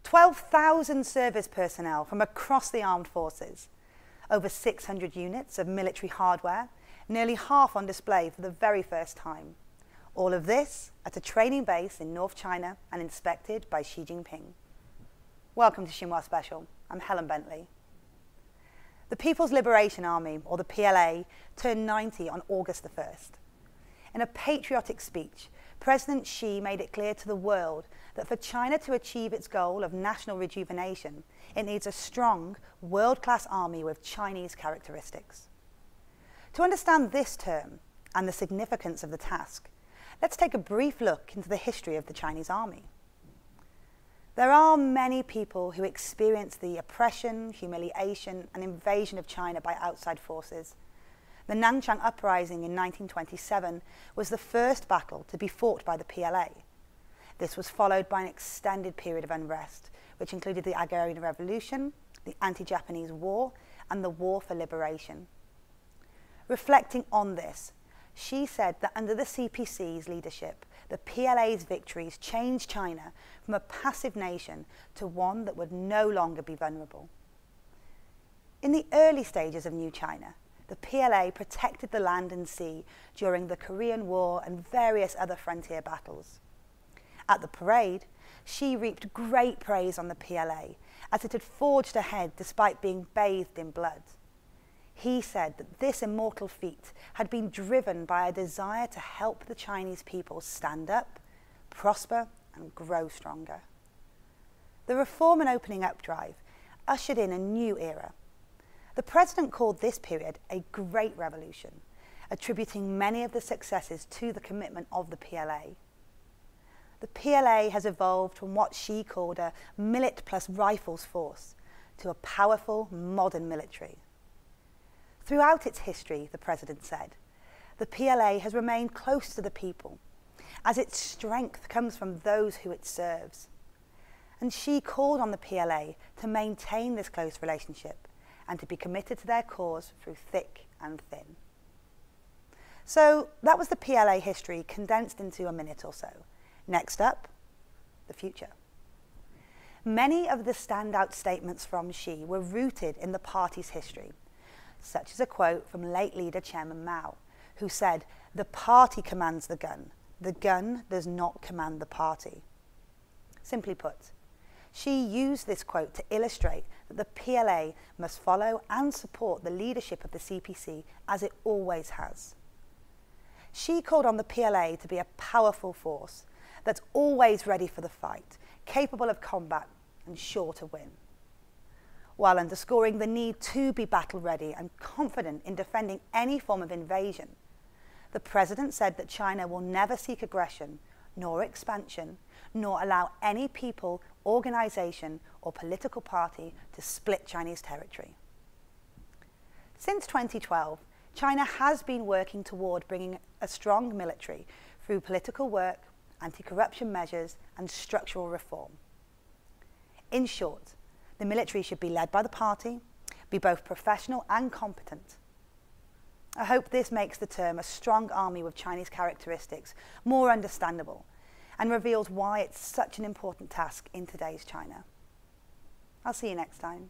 12,000 service personnel from across the armed forces, over 600 units of military hardware, nearly half on display for the very first time. All of this at a training base in North China and inspected by Xi Jinping. Welcome to Xinhua Special. I'm Helen Bentley. The People's Liberation Army, or the PLA, turned 90 on August the 1st. In a patriotic speech, President Xi made it clear to the world that for China to achieve its goal of national rejuvenation, it needs a strong, world-class army with Chinese characteristics. To understand this term and the significance of the task, let's take a brief look into the history of the Chinese army. There are many people who experienced the oppression, humiliation, and invasion of China by outside forces. The Nanchang Uprising in 1927 was the first battle to be fought by the PLA. This was followed by an extended period of unrest, which included the Agrarian Revolution, the anti-Japanese War, and the War for Liberation. Reflecting on this, Xi said that under the CPC's leadership, the PLA's victories changed China from a passive nation to one that would no longer be vulnerable. In the early stages of New China, the PLA protected the land and sea during the Korean War and various other frontier battles. At the parade, Xi reaped great praise on the PLA as it had forged ahead despite being bathed in blood. He said that this immortal feat had been driven by a desire to help the Chinese people stand up, prosper, and grow stronger. The reform and opening up drive ushered in a new era. The president called this period a great revolution, attributing many of the successes to the commitment of the PLA. The PLA has evolved from what Xi called a millet plus rifles force to a powerful modern military. Throughout its history, the president said, the PLA has remained close to the people, as its strength comes from those who it serves. And Xi called on the PLA to maintain this close relationship and to be committed to their cause through thick and thin. So that was the PLA history condensed into a minute or so. Next up, the future. Many of the standout statements from Xi were rooted in the party's history, such as a quote from late leader Chairman Mao, who said, "The party commands the gun does not command the party." Simply put, Xi used this quote to illustrate that the PLA must follow and support the leadership of the CPC as it always has. Xi called on the PLA to be a powerful force that's always ready for the fight, capable of combat and sure to win, while underscoring the need to be battle-ready and confident in defending any form of invasion. The president said that China will never seek aggression, nor expansion, nor allow any people, organization, or political party to split Chinese territory. Since 2012, China has been working toward bringing a strong military through political work, anti-corruption measures, and structural reform. In short, the military should be led by the party, be both professional and competent. I hope this makes the term a strong army with Chinese characteristics more understandable and reveals why it's such an important task in today's China. I'll see you next time.